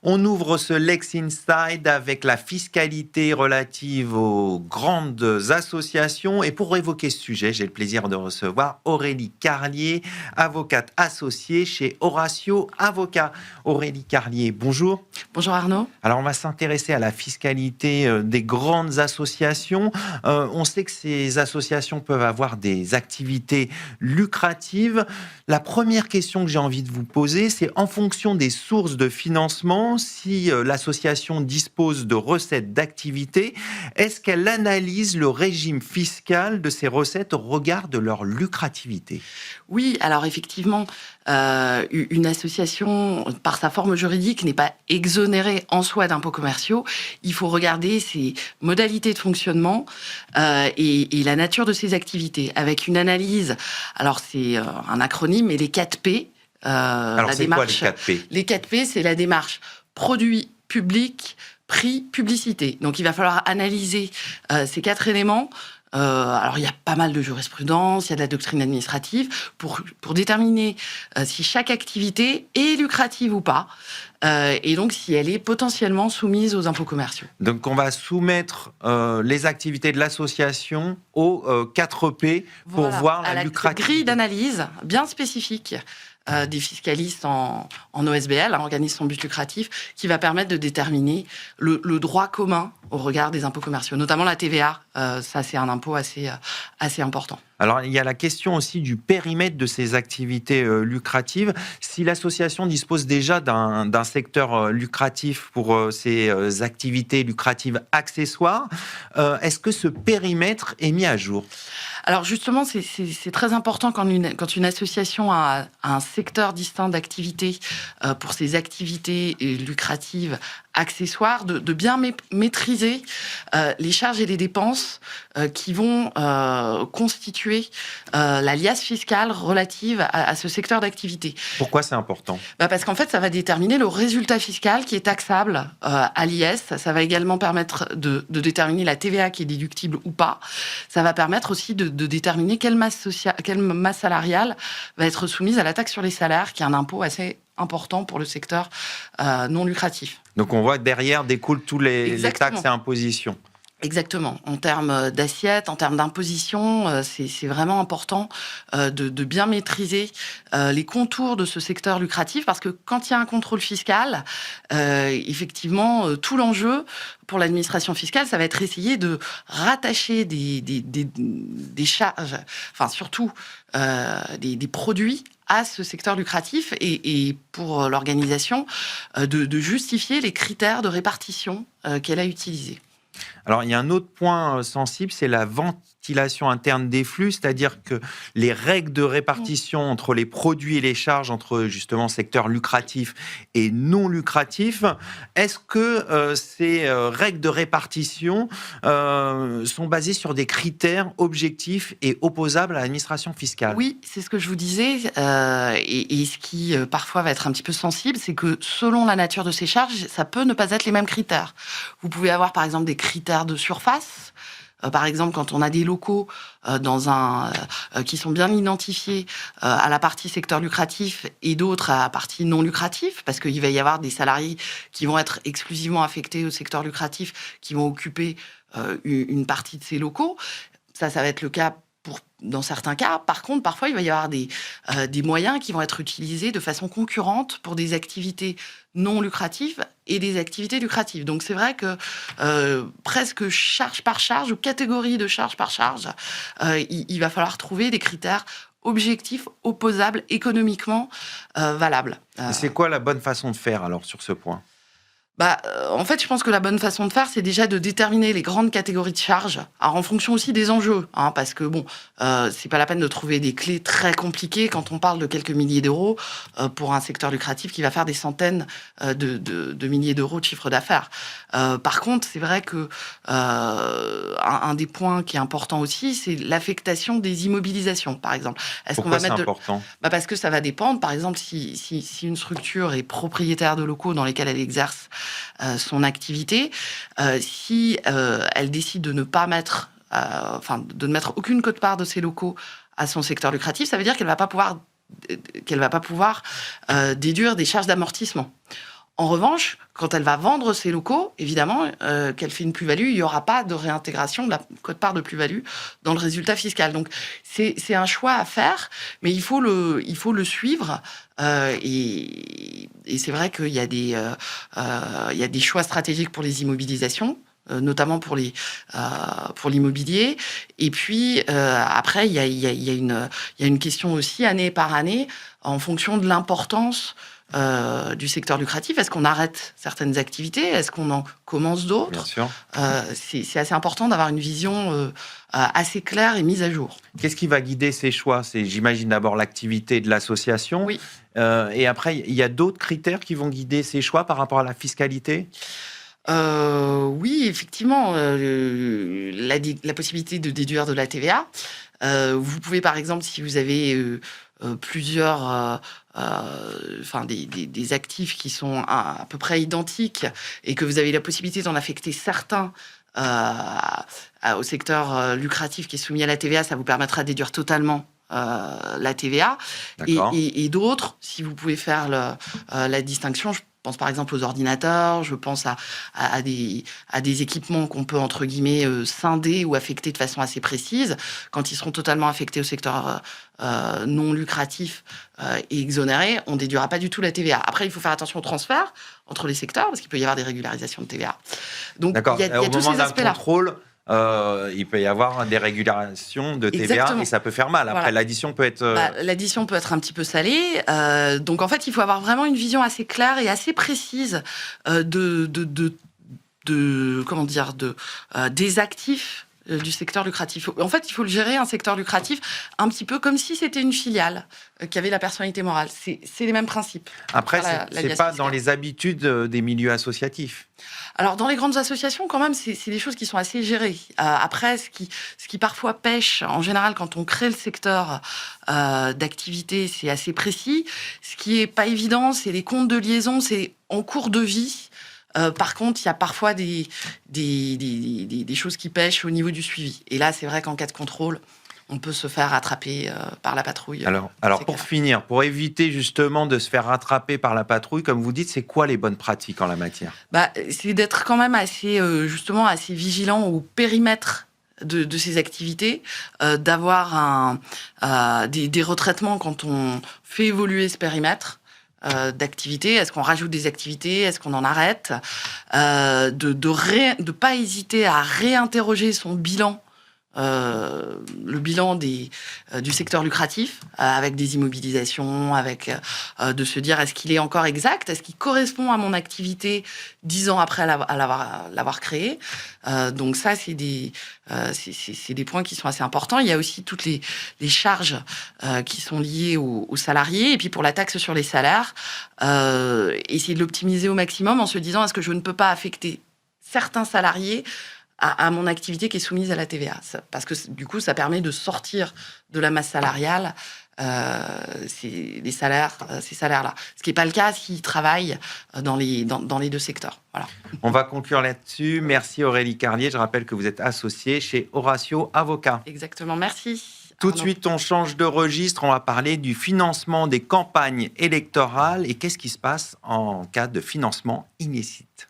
On ouvre ce Lex Inside avec la fiscalité relative aux grandes associations. Et pour évoquer ce sujet, j'ai le plaisir de recevoir Aurélie Carlier, avocate associée chez Horatio Avocat. Aurélie Carlier, bonjour. Bonjour Arnaud. Alors, on va s'intéresser à la fiscalité des grandes associations. On sait que ces associations peuvent avoir des activités lucratives. La première question que j'ai envie de vous poser, c'est en fonction des sources de financement, si l'association dispose de recettes d'activité, est-ce qu'elle analyse le régime fiscal de ces recettes au regard de leur lucrativité ? Oui, alors effectivement, une association, par sa forme juridique, n'est pas exonérée en soi d'impôts commerciaux. Il faut regarder ses modalités de fonctionnement et la nature de ses activités, avec une analyse. Alors, c'est un acronyme, mais les 4 P. Alors, c'est quoi les 4 P ? Les 4 P, c'est la démarche produit, public, prix, publicité. Donc, il va falloir analyser ces 4 éléments. Alors, il y a pas mal de jurisprudence, il y a de la doctrine administrative pour déterminer si chaque activité est lucrative ou pas, et donc si elle est potentiellement soumise aux impôts commerciaux. Donc, on va soumettre les activités de l'association aux 4 P pour voir la lucrativité. Grille d'analyse bien spécifique des fiscalistes en OSBL, organisme sans but lucratif, qui va permettre de déterminer le droit commun au regard des impôts commerciaux, notamment la TVA. Ça, c'est un impôt assez important. Alors, il y a la question aussi du périmètre de ces activités lucratives. Si l'association dispose déjà d'un secteur lucratif pour ces activités lucratives accessoires, est-ce que ce périmètre est mis à jour ? Alors justement, c'est très important quand une association a un secteur distinct d'activité pour ses activités lucratives accessoires, de bien maîtriser les charges et les dépenses qui vont constituer la liasse fiscale relative à ce secteur d'activité. Pourquoi c'est important ? Parce qu'en fait, ça va déterminer le résultat fiscal qui est taxable à l'IS. Ça va également permettre de déterminer la TVA qui est déductible ou pas. Ça va permettre aussi de déterminer quelle masse salariale va être soumise à la taxe sur les salaires, qui est un impôt assez important pour le secteur non lucratif. Donc on voit que derrière découlent tous les taxes et impositions. Exactement. En termes d'assiette, en termes d'imposition, c'est vraiment important de bien maîtriser les contours de ce secteur lucratif, parce que quand il y a un contrôle fiscal, effectivement, tout l'enjeu pour l'administration fiscale, ça va être essayer de rattacher des charges, enfin surtout des produits à ce secteur lucratif et pour l'organisation de justifier les critères de répartition qu'elle a utilisés. Alors, il y a un autre point sensible, c'est la ventilation interne des flux, c'est-à-dire que les règles de répartition entre les produits et les charges, entre justement secteur lucratif et non lucratif, est-ce que ces règles de répartition sont basées sur des critères objectifs et opposables à l'administration fiscale ? Oui, c'est ce que je vous disais, et ce qui parfois va être un petit peu sensible, c'est que selon la nature de ces charges, ça peut ne pas être les mêmes critères. Vous pouvez avoir par exemple des critères de surface. Par exemple, quand on a des locaux qui sont bien identifiés à la partie secteur lucratif et d'autres à la partie non lucratif, parce qu'il va y avoir des salariés qui vont être exclusivement affectés au secteur lucratif, qui vont occuper une partie de ces locaux. Ça va être le cas dans certains cas. Par contre, parfois, il va y avoir des moyens qui vont être utilisés de façon concurrente pour des activités non lucratives et des activités lucratives. Donc, c'est vrai que presque charge par charge ou catégorie de charge par charge, il va falloir trouver des critères objectifs, opposables, économiquement valables. C'est quoi la bonne façon de faire, alors, sur ce point ? En fait, je pense que la bonne façon de faire, c'est déjà de déterminer les grandes catégories de charges, alors en fonction aussi des enjeux, parce que c'est pas la peine de trouver des clés très compliquées quand on parle de quelques milliers d'euros pour un secteur lucratif qui va faire des centaines de milliers d'euros de chiffre d'affaires. Par contre, c'est vrai que un des points qui est important aussi, c'est l'affectation des immobilisations, par exemple. Pourquoi c'est important ? Parce que ça va dépendre. Par exemple, si une structure est propriétaire de locaux dans lesquels elle exerce son activité, si elle décide de ne pas mettre, de ne mettre aucune quote-part de ses locaux à son secteur lucratif, ça veut dire qu'elle va pas pouvoir déduire des charges d'amortissement. En revanche, quand elle va vendre ses locaux, évidemment, qu'elle fait une plus-value, il n'y aura pas de réintégration de la quote-part de plus-value dans le résultat fiscal. Donc, c'est un choix à faire, mais il faut le suivre. Et c'est vrai qu'il y a des choix stratégiques pour les immobilisations, notamment pour l'immobilier. Et puis, après, il y a une question aussi, année par année, en fonction de l'importance du secteur lucratif. Est-ce qu'on arrête certaines activités? Est-ce qu'on en commence Bien d'autres? sûr. C'est assez important d'avoir une vision assez claire et mise à jour. Qu'est-ce qui va guider ces choix? C'est, j'imagine, d'abord l'activité de l'association. Oui. Et après, il y a d'autres critères qui vont guider ces choix par rapport à la fiscalité? Oui, effectivement, la possibilité de déduire de la TVA. Vous pouvez, par exemple, si vous avez plusieurs, des actifs qui sont à peu près identiques et que vous avez la possibilité d'en affecter certains au secteur lucratif qui est soumis à la TVA, ça vous permettra de déduire totalement la TVA. D'accord. Et d'autres, si vous pouvez faire la distinction, je pense par exemple aux ordinateurs, je pense à des équipements qu'on peut, entre guillemets, scinder ou affecter de façon assez précise. Quand ils seront totalement affectés au secteur non lucratif et exonérés, on ne déduira pas du tout la TVA. Après, il faut faire attention au transfert entre les secteurs, parce qu'il peut y avoir des régularisations de TVA. Donc, D'accord. il y a Au tous moment ces d'un aspects-là. contrôle, il peut y avoir des régularisations de TVA. Exactement. Et ça peut faire mal. Après, Voilà. l'addition peut être... L'addition peut être un petit peu salée. Donc, en fait, il faut avoir vraiment une vision assez claire et assez précise des actifs du secteur lucratif. En fait, il faut le gérer, un secteur lucratif, un petit peu comme si c'était une filiale qui avait la personnalité morale. C'est les mêmes principes. Après, La c'est liasse pas fiscale. dans les habitudes des milieux associatifs. Alors, dans les grandes associations, quand même, c'est des choses qui sont assez gérées. Après, ce qui parfois pêche, en général, quand on crée le secteur d'activité, c'est assez précis. Ce qui est pas évident, c'est les comptes de liaison, c'est en cours de vie. Par contre, il y a parfois des choses qui pêchent au niveau du suivi. Et là, c'est vrai qu'en cas de contrôle, on peut se faire rattraper par la patrouille. Alors pour finir, pour éviter justement de se faire rattraper par la patrouille, comme vous dites, c'est quoi les bonnes pratiques en la matière? C'est d'être quand même assez vigilant au périmètre de ces activités, d'avoir des retraitements quand on fait évoluer ce périmètre d'activités. Est-ce qu'on rajoute des activités? Est-ce qu'on en arrête? De pas hésiter à réinterroger son bilan, le bilan du secteur lucratif, avec des immobilisations, avec de se dire est-ce qu'il est encore exact? Est-ce qu'il correspond à mon activité 10 ans après l'avoir créé? Donc ça, c'est des points qui sont assez importants. Il y a aussi toutes les charges qui sont liées aux salariés. Et puis pour la taxe sur les salaires, essayer de l'optimiser au maximum en se disant est-ce que je ne peux pas affecter certains salariés à mon activité qui est soumise à la TVA. Parce que du coup, ça permet de sortir de la masse salariale ces salaires-là. Ce qui n'est pas le cas s'ils travaillent dans les deux secteurs. Voilà. On va conclure là-dessus. Merci Aurélie Carlier. Je rappelle que vous êtes associée chez Horatio Avocat. Exactement, merci. Tout de suite, on change de registre. On va parler du financement des campagnes électorales et qu'est-ce qui se passe en cas de financement illicite.